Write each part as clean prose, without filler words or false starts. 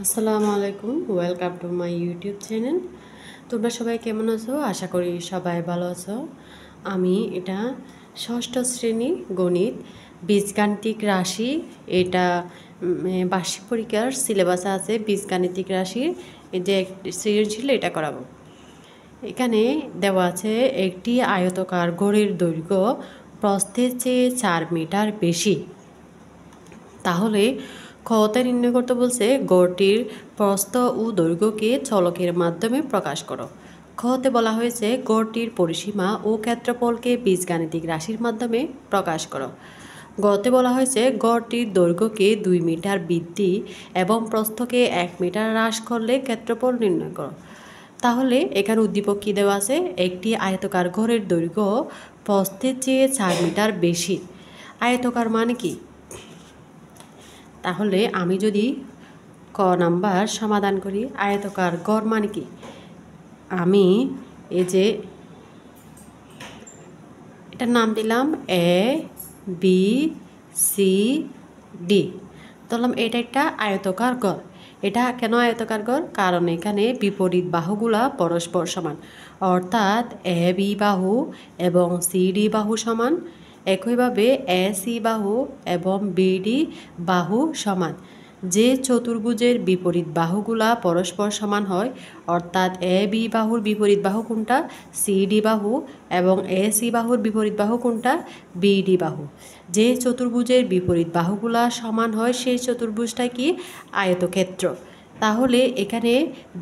আসসালামু আলাইকুম, welcome to my YouTube channel. তোমরা সবাই কেমন আছো? আশা করি সবাই ভালো আছো। আমি এটা ষষ্ঠ শ্রেণী গণিত বীজগাণিতিক রাশি, এটা বার্ষিক পরীক্ষার সিলেবাসে আছে বীজগাণিতিক রাশির যে সৃজনশীল এটা করাবো। এখানে দেওয়া আছে একটি আয়তকার ঘড়ির দৈর্ঘ্য প্রস্থের চেয়ে 4 মিটার বেশি। তাহলে ক্ষতে নির্ণয় করতে বলছে গড়টির প্রস্থ ও দৈর্ঘ্যকে চলকের মাধ্যমে প্রকাশ করো। ক্ষতে বলা হয়েছে গড়টির পরিসীমা ও ক্ষেত্রফলকে বীজগাণিতিক রাশির মাধ্যমে প্রকাশ করো। গতে বলা হয়েছে গড়টির দৈর্ঘ্যকে 2 মিটার বৃদ্ধি এবং প্রস্থকে 1 মিটার হ্রাস করলে ক্ষেত্রফল নির্ণয় করো। তাহলে এখানে উদ্দীপক কী দেওয়া আছে? একটি আয়তকার ঘরের দৈর্ঘ্য প্রস্থের চেয়ে 4 মিটার বেশি। আয়তকার মানে কি? তাহলে আমি যদি ক নাম্বার সমাধান করি, আয়তকার গড় মানে কি? আমি এই যে এটার নাম দিলাম এ বি সি ডি, ধরলাম এটা একটা আয়তকার গড়। এটা কেন আয়তকার গড়? কারণ এখানে বিপরীত বাহুগুলা পরস্পর সমান, অর্থাৎ এ বি বাহু এবং সি ডি বাহু সমান। একইভাবে এ সি বাহু এবং বিডি বাহু সমান। যে চতুর্ভুজের বিপরীত বাহুগুলা পরস্পর সমান হয়, অর্থাৎ এ বি বাহুর বিপরীত বাহু কোনটা? সি ডি বাহু, এবং এ সি বাহুর বিপরীত বাহু কোনটা? বিডি বাহু। যে চতুর্ভুজের বিপরীত বাহুগুলা সমান হয় সেই চতুর্ভুজটা কি? আয়তক্ষেত্র। তাহলে এখানে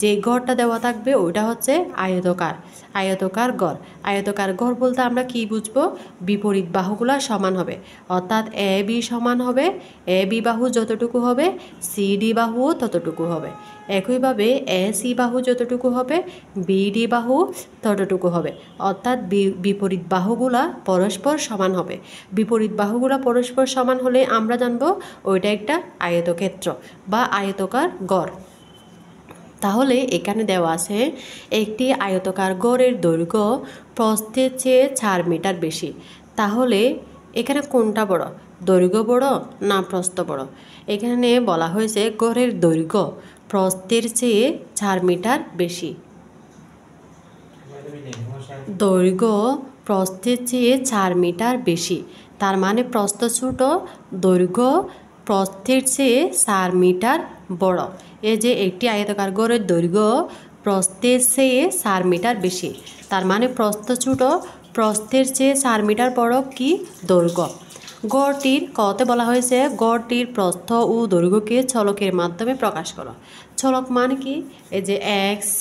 যে গড়টা দেওয়া থাকবে ওইটা হচ্ছে আয়তকার, আয়তকার গড়। আয়তকার গড় বলতে আমরা কি বুঝবো? বিপরীত বাহুগুলা সমান হবে, অর্থাৎ এ বি সমান হবে, এ বি বাহু যতটুকু হবে সি ডি বাহুও ততটুকু হবে। একইভাবে এ সি বাহু যতটুকু হবে বিডি বাহু ততটুকু হবে, অর্থাৎ বিপরীত বাহুগুলা পরস্পর সমান হবে। বিপরীত বাহুগুলা পরস্পর সমান হলে আমরা জানবো ওইটা একটা আয়তক্ষেত্র বা আয়তকার গড়। তাহলে এখানে দেওয়া আছে একটি আয়তকার গড়ের দৈর্ঘ্য প্রস্থের চেয়ে 4 মিটার বেশি। তাহলে এখানে কোনটা বড়? দৈর্ঘ্য বড় না প্রস্থ বড়? এখানে বলা হয়েছে গড়ের দৈর্ঘ্য প্রস্থের চেয়ে 4 মিটার বেশি। দৈর্ঘ্য প্রস্থের চেয়ে 4 মিটার বেশি, তার মানে প্রস্থ ছোট, দৈর্ঘ্য প্রস্থের চেয়ে 4 মিটার বড়। এই যে একটি আয়তাকার গড়ের দৈর্ঘ্য প্রস্থের চেয়ে 4 মিটার বেশি, তার মানে প্রস্থ ছোট, প্রস্থের চেয়ে 4 মিটার বড় কি? দৈর্ঘ্য। গড়টির কতে বলা হয়েছে গড়টির প্রস্থ ও দৈর্ঘ্যকে চলকের মাধ্যমে প্রকাশ করো। চলক মানে কি? এই যে X,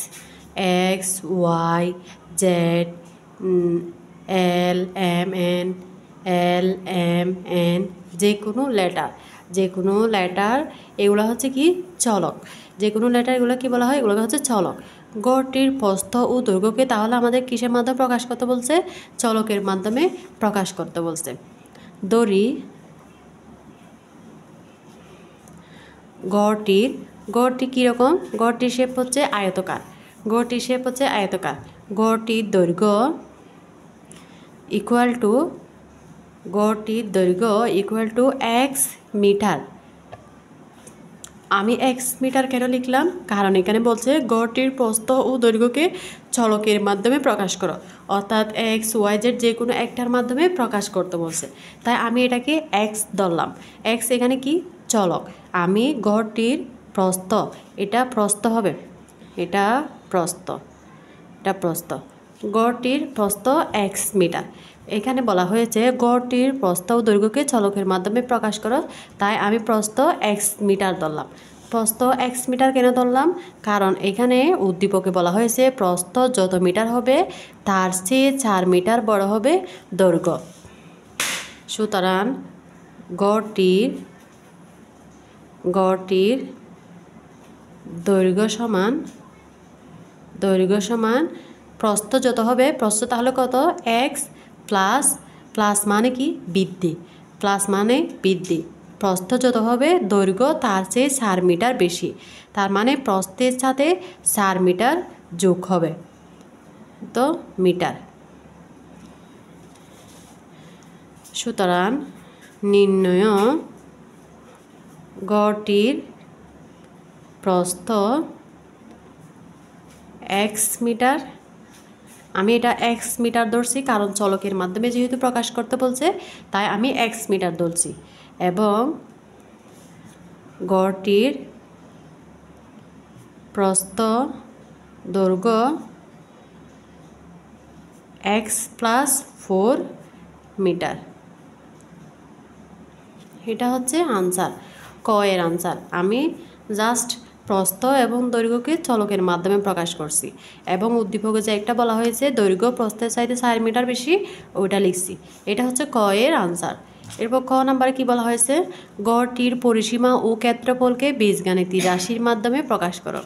X Y Z, L M N, L M N, যে কোনো লেটার এগুলো হচ্ছে কি? চলক। যে কোনো লেটার এগুলো কি বলা হয়? এগুলোকে হচ্ছে চলক। গড়টির প্রস্থ ও দৈর্ঘ্যকে তাহলে আমাদের কিসের মাধ্যমে প্রকাশ করতে বলছে? চলকের মাধ্যমে প্রকাশ করতে বলছে। দড়ি গড়টি কীরকম? গড়টির শেপ হচ্ছে আয়তকার। গড়টির দৈর্ঘ্য ইকুয়াল টু এক্স মিটার। আমি এক্স মিটার কেন লিখলাম? কারণ এখানে বলছে গড়টির প্রস্থ ও দৈর্ঘ্যকে চলকের মাধ্যমে প্রকাশ করো, অর্থাৎ এক্স ওয়াই জেড যে কোনো একটার মাধ্যমে প্রকাশ করতে বলছে, তাই আমি এটাকে এক্স ধরলাম। এক্স এখানে কি? চলক। আমি গড়টির প্রস্থ, এটা প্রস্থ হবে, এটা প্রস্থ, গড়টির প্রস্থ এক্স মিটার। এখানে বলা হয়েছে গড়টির প্রস্থ ও দৈর্ঘ্যকে চলকের মাধ্যমে প্রকাশ করো, তাই আমি প্রস্থ এক্স মিটার ধরলাম। প্রস্থ এক্স মিটার কেন ধরলাম? কারণ এখানে উদ্দীপকে বলা হয়েছে প্রস্থ যত মিটার হবে তার চেয়ে 4 মিটার বড় হবে দৈর্ঘ্য। সুতরাং গড়টির দৈর্ঘ্য সমান প্রস্থ যত হবে, প্রস্থ তাহলে কত? এক্স প্লাস মানে কি? বৃদ্ধি। প্রস্থ যত হবে দৈর্ঘ্য তার চেয়ে 4 মিটার বেশি, তার মানে প্রস্থের সাথে 4 মিটার যোগ হবে, তো মিটার। সুতরাং নির্ণয় গড়টির প্রস্থ x মিটার, আমি এটা x মিটার ধরছি কারণ চলকের মাধ্যমে যেহেতু প্রকাশ করতে বলছে তাই আমি x মিটার ধরছি, এবং গড়টির প্রস্থ দৈর্ঘ্য x + 4 মিটার। এটা হচ্ছে আনসার, ক এর আনসার। আমি জাস্ট প্রস্থ এবং দৈর্ঘ্যকে চলকের মাধ্যমে প্রকাশ করছি, এবং উদ্দীপকে যে একটা বলা হয়েছে দৈর্ঘ্য প্রস্থের চাইতে 4 মিটার বেশি, ওইটা লিখছি। এটা হচ্ছে ক এর আনসার। এরপর ক নাম্বারে কি বলা হয়েছে, গড়টির পরিসীমা ও ক্ষেত্রফলকে বীজগাণিতিক রাশির মাধ্যমে প্রকাশ করো।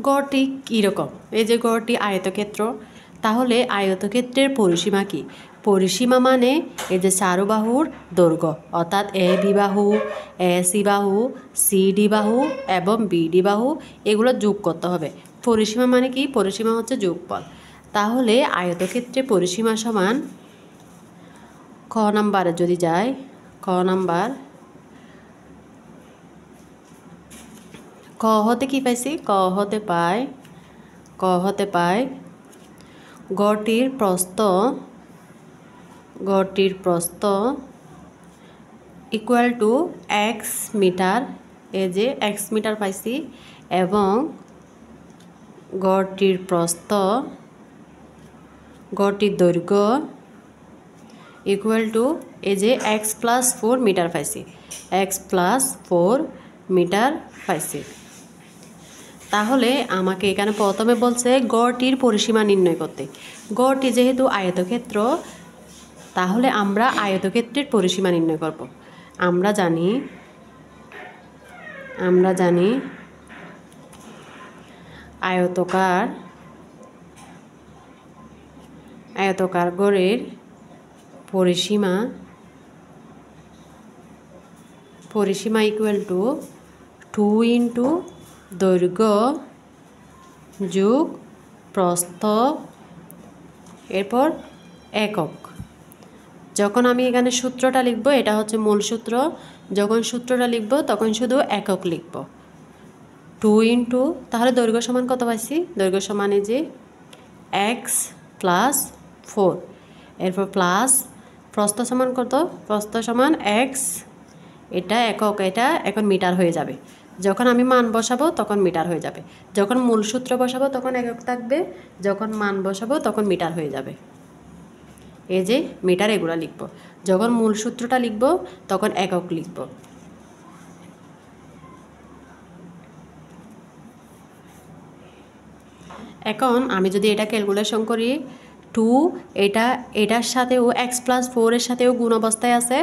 গড়টি কীরকম, এই যে গড়টি আয়তক্ষেত্র, তাহলে আয়তক্ষেত্রের পরিসীমা কি? পরিসীমা মানে এই যে চারুবাহুর দৈর্ঘ্য, অর্থাৎ এ বি বাহু, এ সি বাহু, সি ডি বাহু এবং বি ডি বাহু, এগুলো যোগ করতে হবে। পরিসীমা মানে কি? পরিসীমা হচ্ছে যোগফল। তাহলে আয়তক্ষেত্রে পরিসীমা সমান, খ নাম্বারে যদি যায়, ক নাম্বার, ক হতে কি পাইছি? ক হতে পাই গড়টির প্রস্থ ইকুয়াল টু x মিটার, এই যে x মিটার পাইছি, এবং গড়টির দৈর্ঘ্য ইকুয়াল টু এই যে x + 4 মিটার পাইছি, x + 4 মিটার পাইছি। তাহলে আমাকে এখানে প্রথমে বলছে গড়টির পরিসীমা নির্ণয় করতে। গড়টি যেহেতু আয়তক্ষেত্র, তাহলে আমরা আয়তক্ষেত্রের পরিসীমা নির্ণয় করব। আমরা জানি আয়তকার গড়ের পরিসীমা ইকুয়াল টু 2 × দৈর্ঘ্য যোগ প্রস্থ, এরপর একক। যখন আমি এখানে সূত্রটা লিখব, এটা হচ্ছে মূল সূত্র, যখন সূত্রটা লিখব তখন শুধু একক লিখব। 2 × তাহলে দৈর্ঘ্য সমান কত পাইছি? দৈর্ঘ্য সমান এই যে x + 4, এরপর প্লাস প্রস্থ সমান কত? প্রস্থ সমান x, এটা একক, এটা এখন মিটার হয়ে যাবে। যখন আমি মান বসাবো তখন মিটার হয়ে যাবে, যখন মূল সূত্র বসাবো তখন একক থাকবে, যখন মান বসাবো তখন মিটার হয়ে যাবে। এই যে মিটার, এগুলো লিখব। যখন মূল সূত্রটা লিখব তখন একক লিখব। এখন আমি যদি এটা ক্যালকুলেশন করি, 2 এটার সাথেও x + 4 এর সাথেও গুণ অবস্থায় আছে,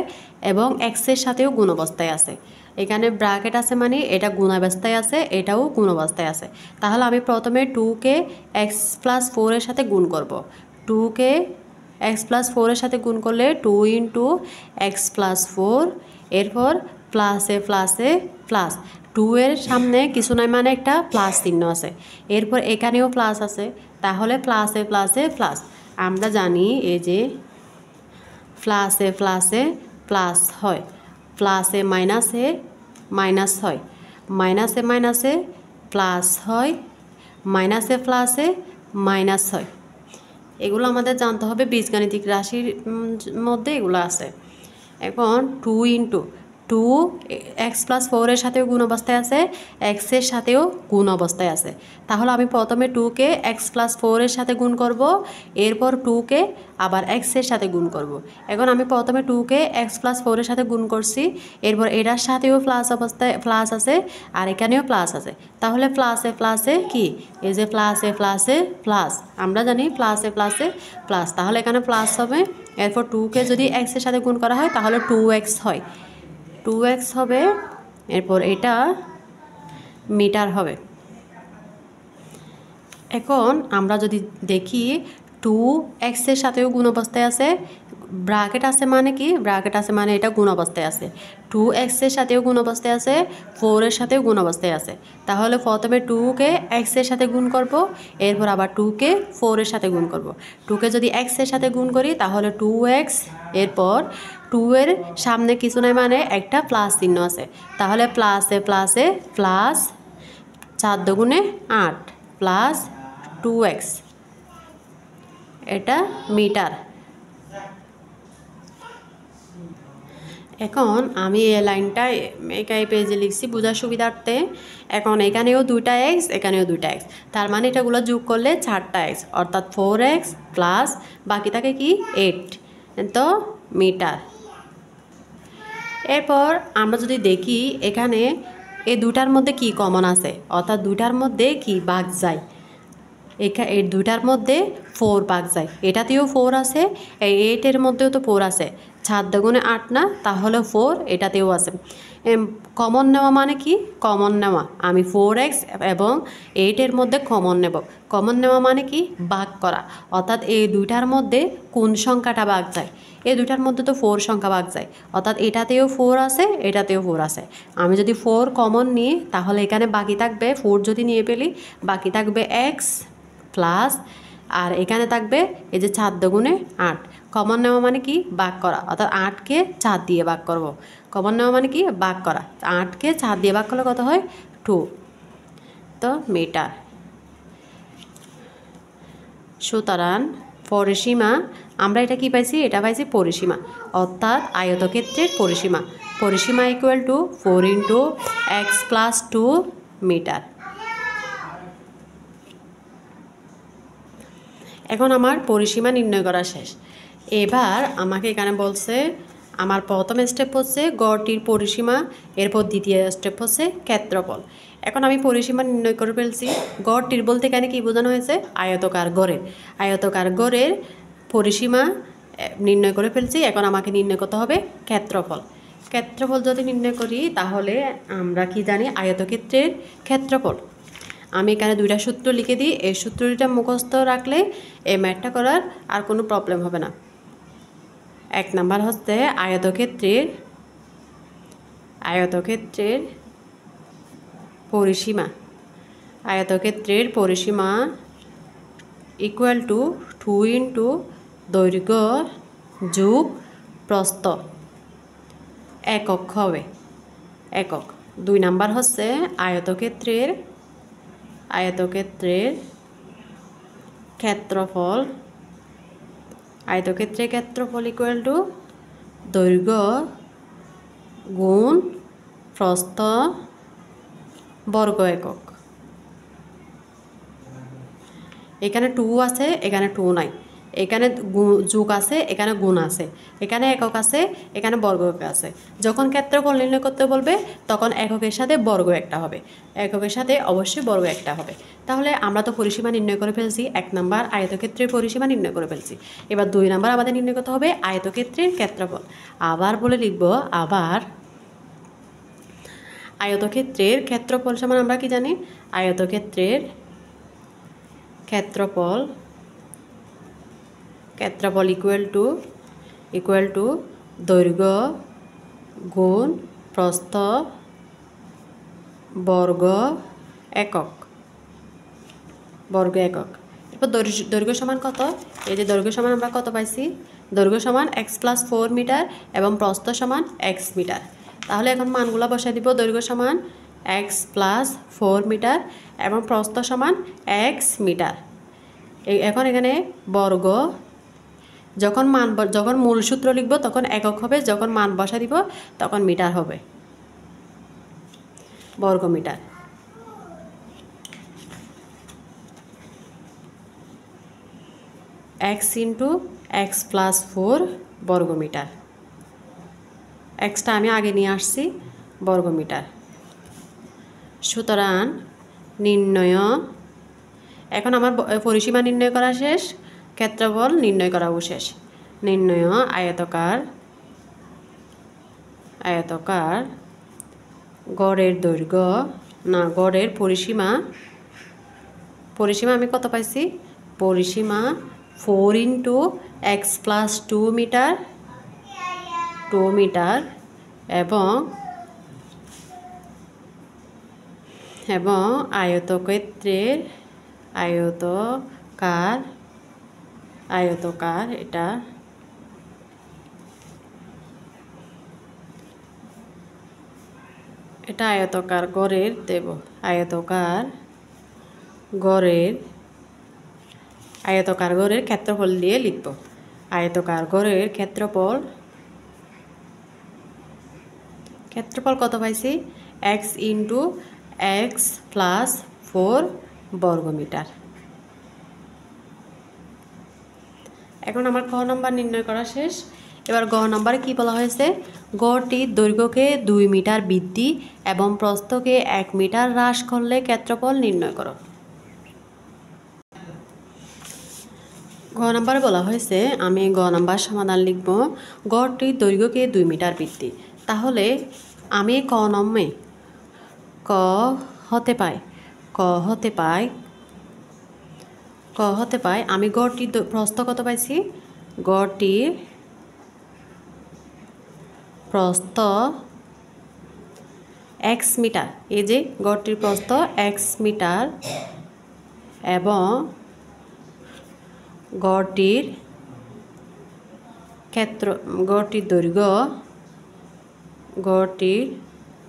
এবং x এর সাথেও গুণ অবস্থায় আছে। এখানে ব্র্যাকেট আছে মানে এটা গুণ অবস্থায় আছে, এটাও গুণ অবস্থায় আছে। তাহলে আমি প্রথমে 2কে x + 4 এর সাথে গুণ করব। 2কে x + 4 এর সাথে গুণ করলে 2 × x + 4, এরপর প্লাসে প্লাস, 2 এর সামনে কিছু নাই মানে একটা প্লাস চিহ্ন আছে, এরপর এখানেও প্লাস আছে, তাহলে প্লাসে প্লাস। আমরা জানি এই যে প্লাসে প্লাস হয়, প্লাসে মাইনাস হয়, মাইনাসে প্লাস হয়, মাইনাসে মাইনাস হয়। এগুলো আমাদের জানতে হবে, বীজগাণিতিক রাশির মধ্যে এগুলো আছে। এখন 2 x + 4 এর সাথেও গুণ অবস্থায় আছে, x এর সাথেও গুণ অবস্থায় আছে। তাহলে আমি প্রথমে 2কে x + 4 এর সাথে গুণ করব, এরপর 2কে আবার x এর সাথে গুণ করব। এখন আমি প্রথমে 2কে x + 4 এর সাথে গুণ করছি, এরপর এটার সাথেও প্লাস আছে, আর এখানেও প্লাস আছে। তাহলে প্লাসে কি? এই যে প্লাসে প্লাস, আমরা জানি প্লাসে প্লাস, তাহলে এখানে প্লাস হবে। এরপর 2কে যদি x এর সাথে গুণ করা হয় তাহলে 2x হয়, 2x হবে, এরপর এটা মিটার হবে। এখন আমরা যদি দেখি 2x এর সাথেও গুণ অবস্থায় আছে, ব্র্যাকেট আছে মানে কি, ব্র্যাকেট আছে মানে এটা গুণ অবস্থায় আছে। 2x এর সাথেও গুণ অবস্থায় আছে, 4 এর সাথেও গুণ অবস্থায় আছে। তাহলে প্রথমে 2 কে x এর সাথে গুণ করব, এরপর আবার 2 কে 4 এর সাথে গুণ করব। 2 কে যদি x এর সাথে গুণ করি তাহলে 2x, এরপর 2 এর সামনে কিছু নাই মানে একটা প্লাস চিহ্ন আছে, তাহলে প্লাসে প্লাসে প্লাস 4 দুগুণে 8 প্লাস 2x, এটা মিটার। এখন আমি এই লাইনটা এই পেজে লিখছি বোঝার সুবিধার্থে। এখন এখানেও 2টা x, এখানেও 2টা x, তার মানে এটাগুলো যোগ করলে 4টা x, অর্থাৎ 4x প্লাস বাকি থাকে কি 8, তো মিটার। এরপর আমরা যদি দেখি এখানে এই দুটার মধ্যে কি কমন আছে, অর্থাৎ দুটার মধ্যে কি ভাগ যায়, এই দুটার মধ্যে 4 ভাগ যায়, এটাতেও 4 আছে, এই 8-এর মধ্যেও তো 4 আছে, 4 দুগুণে 8 না, তাহলে 4 এটাতেও আছে। কমন নেওয়া মানে কি, কমন নেওয়া, আমি 4x এবং 8-এর মধ্যে কমন নেব। কমন নেওয়া মানে কি, ভাগ করা, অর্থাৎ এই দুইটার মধ্যে কোন সংখ্যাটা ভাগ যায়, এই দুইটার মধ্যে তো 4 সংখ্যা ভাগ যায়, অর্থাৎ এটাতেও 4 আছে, এটাতেও 4 আছে। আমি যদি 4 কমন নিই তাহলে এখানে বাকি থাকবে 4, যদি নিয়ে ফেলি বাকি থাকবে x প্লাস, আর এখানে থাকবে এই যে 4 দুগুণে 8। কমন নেওয়া মানে কি, ভাগ করা, অর্থাৎ 8-কে 4 দিয়ে ভাগ করব। কমন নেওয়া মানে কি, ভাগ করা, 8-কে 4 দিয়ে ভাগ করলে কত হয় 2, তো মিটার। সুতরাং পরিসীমা, আমরা এটা কি পাইছি, এটা পাইছি পরিসীমা, অর্থাৎ আয়তক্ষেত্রের পরিসীমা। পরিসীমা ইকুয়াল টু 4 × x + 2 মিটার। এখন আমার পরিসীমা নির্ণয় করা শেষ। এবার আমাকে এখানে বলছে আমার প্রথম স্টেপ হচ্ছে গড়টির পরিসীমা, এরপর দ্বিতীয় স্টেপ হচ্ছে ক্ষেত্রফল। এখন আমি পরিসীমা নির্ণয় করে ফেলছি। গড়টির বলতে এখানে কি বোঝানো হয়েছে, আয়তকার গড়ের, আয়তকার গড়ের পরিসীমা নির্ণয় করে ফেলছি। এখন আমাকে নির্ণয় করতে হবে ক্ষেত্রফল। ক্ষেত্রফল যদি নির্ণয় করি তাহলে আমরা কি জানি, আয়তক্ষেত্রের ক্ষেত্রফল। আমি এখানে 2টা সূত্র লিখে দিই, এই সূত্রটা মুখস্থ রাখলে এই ম্যাথটা করার আর কোনো প্রবলেম হবে না। 1 নাম্বার হচ্ছে আয়তক্ষেত্রের পরিসীমা। আয়তক্ষেত্রের পরিসীমা ইকুয়াল টু 2 × দৈর্ঘ্য যোগ প্রস্থ, একক হবে, একক। 2 নাম্বার হচ্ছে আয়তক্ষেত্রের ক্ষেত্রফল। আয়তক্ষেত্রের ক্ষেত্রফল ইকুয়াল টু দৈর্ঘ্য গুণ প্রস্থ বর্গ একক। এখানে 2 আছে, এখানে 2 নাই, এখানে যোগ আছে, এখানে গুণ আছে, এখানে একক আছে, এখানে বর্গ একক আছে। যখন ক্ষেত্রফল নির্ণয় করতে বলবে তখন এককের সাথে বর্গ একটা হবে, এককের সাথে অবশ্যই বর্গ একটা হবে। তাহলে আমরা তো পরিসীমা নির্ণয় করে ফেলছি, 1 নাম্বার আয়তক্ষেত্রের পরিসীমা নির্ণয় করে ফেলছি। এবার 2 নাম্বার আমাদের নির্ণয় করতে হবে আয়তক্ষেত্রের ক্ষেত্রফল। আবার বলে লিখব, আবার আয়তক্ষেত্রের ক্ষেত্রফল সমান আমরা কি জানি, আয়তক্ষেত্রের ক্ষেত্রফল ইকুয়াল টু দৈর্ঘ্য গুণ প্রস্থ বর্গ একক। এরপর দৈর্ঘ্য সমান কত, এই যে দৈর্ঘ্য সমান আমরা কত পাইছি, দৈর্ঘ্য সমান x + 4 মিটার এবং প্রস্থ সমান x মিটার। তাহলে এখন মানগুলো বসাই দিব, দৈর্ঘ্য সমান x + 4 মিটার এবং প্রস্থ সমান x মিটার। এখন এখানে বর্গ, যখন মূল সূত্র লিখব তখন একক হবে, যখন মান বসা দিব তখন মিটার হবে, বর্গ মিটার। x × x + 4 বর্গ মিটার। এক্সটা আমি আগে নিয়ে আসছি, বর্গ মিটার। সুতরাং নির্ণয়, এখন আমার পরিসীমা নির্ণয় করা শেষ, ক্ষেত্রফল নির্ণয় করাও শেষ। নির্ণয় আয়তকার গড়ের দৈর্ঘ্য, না গড়ের পরিসীমা আমি কত পাইছি, পরিসীমা 4 ইন্টু এক্স প্লাস 2 মিটার এবং আয়তক্ষেত্রের আয়তকার এটা আয়তকার গড়ের দেব আয়তকার গড়ের ক্ষেত্রফল দিয়ে লিখব। আয়তকার গড়ের ক্ষেত্রফল কত পাইছি এক্স ইন্টু এক্স প্লাস 4 বর্গমিটার। এখন আমার খ নম্বর নির্ণয় করা শেষ। এবার গ নম্বরে কি বলা হয়েছে, গড়টির দৈর্ঘ্যকে 2 মিটার বৃদ্ধি এবং প্রস্থকে 1 মিটার হ্রাস করলে ক্ষেত্রফল নির্ণয় করো। গ নম্বরে বলা হয়েছে, আমি গ নম্বর সমাধান লিখব। গড়টির দৈর্ঘ্যকে 2 মিটার বৃদ্ধি, তাহলে আমি ক হতে পাই আমি গড়টির প্রস্থ কত পাইছি, গড়টির প্রস্থ এক্স মিটার, এই যে গড়টির প্রস্থ এক্স মিটার এবং গড়টির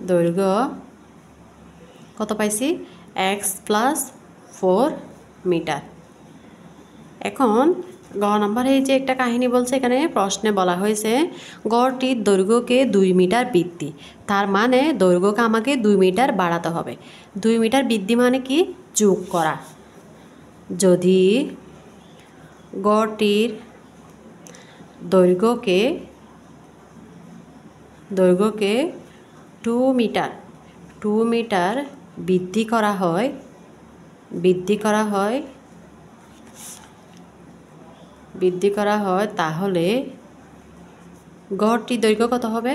দৈর্ঘ্য কত পাইছি এক্স প্লাস 4 মিটার। এখন গ নম্বরে এই যে একটা কাহিনী বলছে, এখানে প্রশ্নে বলা হয়েছে গড়টির দৈর্ঘ্যকে 2 মিটার বৃদ্ধি, তার মানে দৈর্ঘ্যকে আমাকে 2 মিটার বাড়াতে হবে। 2 মিটার বৃদ্ধি মানে কি, যোগ করা। যদি গড়টির দৈর্ঘ্যকে 2 মিটার বৃদ্ধি করা হয় তাহলে গড়টির দৈর্ঘ্য কত হবে।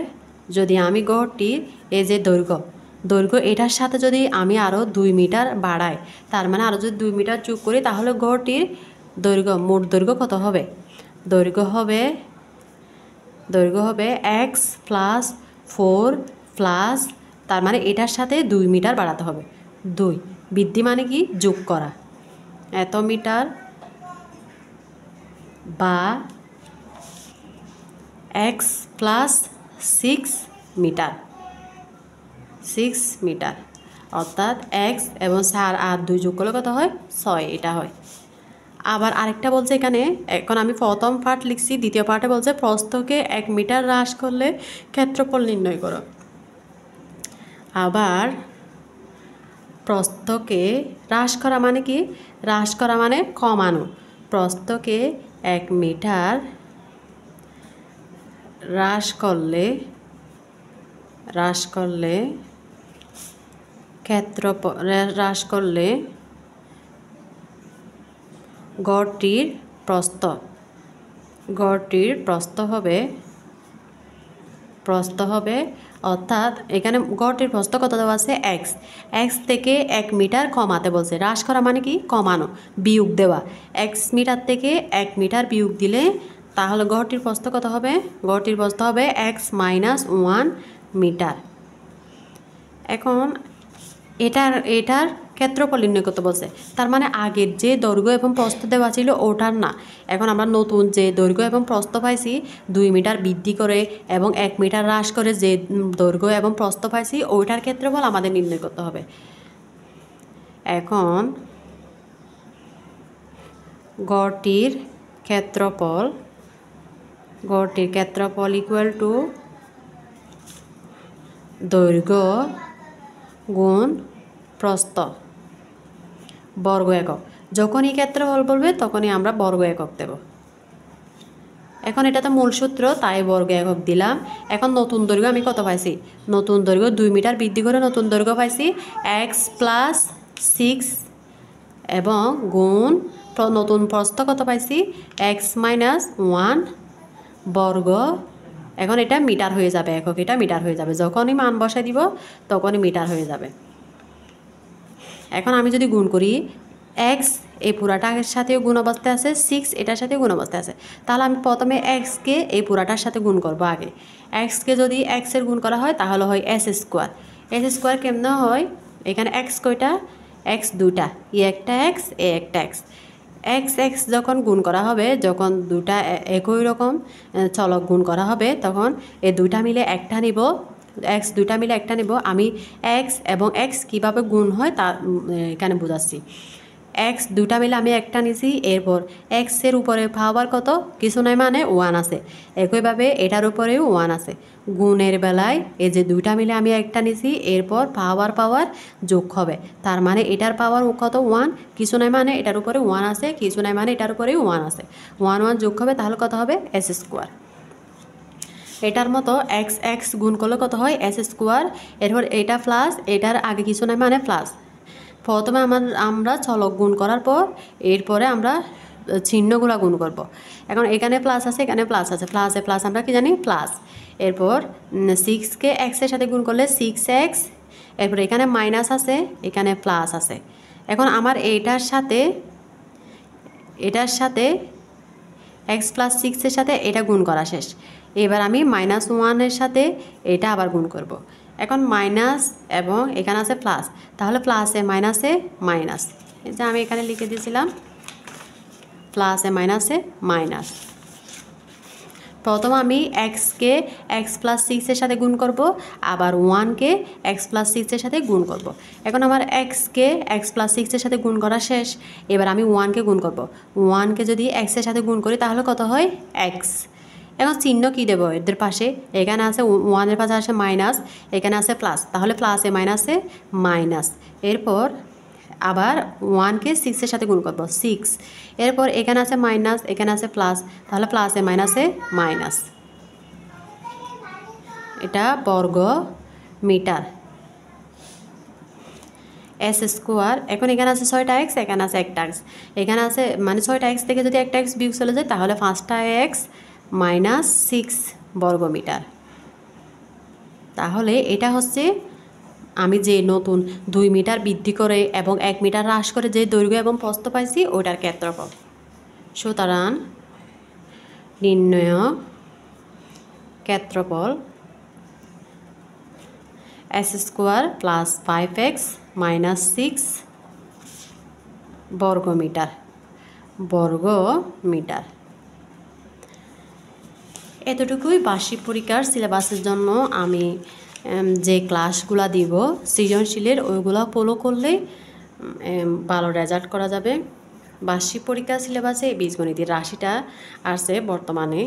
যদি আমি গড়টির এই যে দৈর্ঘ্য এটার সাথে যদি আমি আরও 2 মিটার বাড়াই, তার মানে আরও যদি 2 মিটার যোগ করি, তাহলে গড়টির মোট দৈর্ঘ্য কত হবে, দৈর্ঘ্য হবে এক্স প্লাস 4 প্লাস, তার মানে এটার সাথে 2 মিটার বাড়াতে হবে। 2 বৃদ্ধি মানে কি, যোগ করা, এত মিটার বা এক্স প্লাস 6 মিটার, অর্থাৎ এক্স এবং 4 আর 2 যোগ করলে কত হয়, 6, এটা হয়। আবার আরেকটা বলছে এখানে, এখন আমি প্রথম পার্ট লিখছি, দ্বিতীয় পার্টে বলছে প্রস্থকে 1 মিটার হ্রাস করলে ক্ষেত্রফল নির্ণয় করো। আবার প্রস্থকে হ্রাস করা মানে কি, হ্রাস করা মানে কমানো। প্রস্থকে 1 মিটার হ্রাস করলে গড়টির প্রস্থ হবে, অর্থাৎ এখানে গড়টির প্রস্থ কত দেওয়া আছে, এক্স থেকে 1 মিটার কমাতে বলছে। হ্রাস করা মানে কি, কমানো, বিয়োগ দেওয়া। এক্স মিটার থেকে 1 মিটার বিয়োগ দিলে তাহলে গড়টির প্রস্থ কত হবে, গড়টির প্রস্থ হবে এক্স মাইনাস 1 মিটার। এখন এটার ক্ষেত্রফল নির্ণয় করতে বলছে, তার মানে আগের যে দৈর্ঘ্য এবং প্রস্থ দেওয়া ছিল ওটার না, এখন আমরা নতুন যে দৈর্ঘ্য এবং প্রস্থ পাইছি 2 মিটার বৃদ্ধি করে এবং 1 মিটার হ্রাস করে যে দৈর্ঘ্য এবং প্রস্থ পাইছি ওইটার ক্ষেত্রফল আমাদের নির্ণয় করতে হবে। এখন গড়টির ক্ষেত্রফল ইকুয়াল টু দৈর্ঘ্য গুণ প্রস্থ বর্গ একক। যখনই ক্ষেত্রফল বলবে তখনই আমরা বর্গ একক দেব। এখন এটা তো মূল সূত্র, তাই বর্গ একক দিলাম। এখন নতুন দৈর্ঘ্য আমি কত পাইছি, নতুন দৈর্ঘ্য 2 মিটার বৃদ্ধি করে নতুন দৈর্ঘ্য পাইছি এক্স প্লাস 6 এবং গুণ নতুন প্রস্থ কত পাইছি এক্স মাইনাস 1 বর্গ। এখন এটা মিটার হয়ে যাবে, একক এটা মিটার হয়ে যাবে, যখনই মান বসাই দিব তখনই মিটার হয়ে যাবে। এখন আমি যদি গুণ করি এক্স এই পুরাটার সাথেও গুণ অবস্থায় আছে, 6 এটার সাথে গুণ অবস্থায় আছে। তাহলে আমি প্রথমে এক্সকে এই পুরাটার সাথে গুণ করব আগে। এক্সকে যদি এক্সের গুণ করা হয় তাহলে হয় এস স্কোয়ার। এস স্কোয়ার কেমন হয়? এখানে এক্স কয়টা? এক্স দুটা, একটা এক্স একটা এক্স। এক্স এক্স যখন গুণ করা হবে, যখন দুটা একই রকম চলক গুণ করা হবে, তখন এই দুইটা মিলে একটা নিব, এক্স দুইটা মিলে একটা নিব। আমি এক্স এবং এক্স কীভাবে গুণ হয় তা এখানে বোঝাচ্ছি। এক্স দুটা মিলে আমি একটা নিছি, এরপর এক্সের উপরে পাওয়ার কত? কিছু নাই, মানে 1 আছে। একইভাবে এটার উপরেও 1 আছে। গুণের বেলায় এই যে দুইটা মিলে আমি একটা নিছি, এরপর পাওয়ার যোগ হবে, তার মানে এটার পাওয়ার কত? 1। কিছু নাই মানে এটার উপরে 1 আছে, কিছু নাই মানে এটার উপরেও 1 আছে। 1 যোগ হবে, তাহলে কত হবে? S square. এটার মতো এক্স এক্স গুণ করলে কত হয়? S square. এরপর এটা প্লাস, এটার আগে কিছু নাই মানে প্লাস। প্রথমে আমরা চলক গুণ করার পর এরপরে আমরা চিহ্নগুলো গুণ করব। এখন এখানে প্লাস আছে, এখানে প্লাস আছে, প্লাসে প্লাস আমরা কি জানি? প্লাস। এরপর 6কে এক্সের সাথে গুণ করলে 6x, এরপর এখানে মাইনাস আছে, এখানে প্লাস আছে। এখন আমার এটার সাথে এক্স প্লাস 6-এর সাথে এটা গুণ করা শেষ। এবার আমি -1-এর সাথে এটা আবার গুণ করব। এখন মাইনাস এবং এখানে আছে প্লাস, তাহলে প্লাসে মাইনাসে মাইনাস। এই যে আমি এখানে লিখে দিয়েছিলাম প্লাসে মাইনাসে মাইনাস। প্রথম আমি এক্সকে এক্স প্লাস 6-এর সাথে গুণ করব, আবার 1কে এক্স প্লাস 6-এর সাথে গুণ করব। এখন আমার এক্সকে এক্স প্লাস 6-এর সাথে গুণ করা শেষ। এবার আমি 1কে গুণ করব। 1কে যদি এক্সের সাথে গুণ করি তাহলে কত হয়? এক্স। এখন চিহ্ন কী দেবো এদের পাশে? এখানে আছে 1-এর পাশে আছে মাইনাস, এখানে আছে প্লাস, তাহলে প্লাসে মাইনাসে মাইনাস। এরপর আবার 1কে 6-এর সাথে গুণ করব, 6। এরপর এখানে আছে মাইনাস, এখানে আছে প্লাস, তাহলে প্লাসে মাইনাসে মাইনাস। এটা বর্গ মিটার। S square. এখন এখানে আছে 6টা এক্স, এখানে আছে একটা এক্স। এখানে আছে মানে 6টা এক্স থেকে যদি একটা এক্স বিয়োগ চলে যায় তাহলে 5টা এক্স মাইনাস 6 বর্গ মিটার। তাহলে এটা হচ্ছে আমি যে নতুন 2 মিটার বৃদ্ধি করে এবং 1 মিটার হ্রাস করে যে দৈর্ঘ্য এবং প্রস্থ পাইছি ওইটার ক্ষেত্রফল। সুতরাং নির্ণয় ক্ষেত্রফল S square plus 5x minus 6 বর্গ মিটার। এতটুকুই বার্ষিক পরীক্ষার সিলেবাসের জন্য আমি যে ক্লাসগুলো দিব সৃজনশীলের ওইগুলো ফলো করলে ভালো রেজাল্ট করা যাবে। বার্ষিক পরীক্ষার সিলেবাসে বীজগণিতের রাশিটা আসছে বর্তমানে।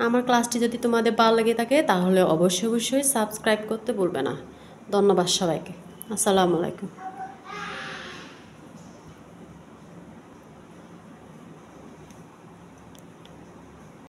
আমার ক্লাসটি যদি তোমাদের ভালো লেগে থাকে তাহলে অবশ্যই সাবস্ক্রাইব করতে ভুলবে না। ধন্যবাদ সবাইকে। আসসালামু আলাইকুম।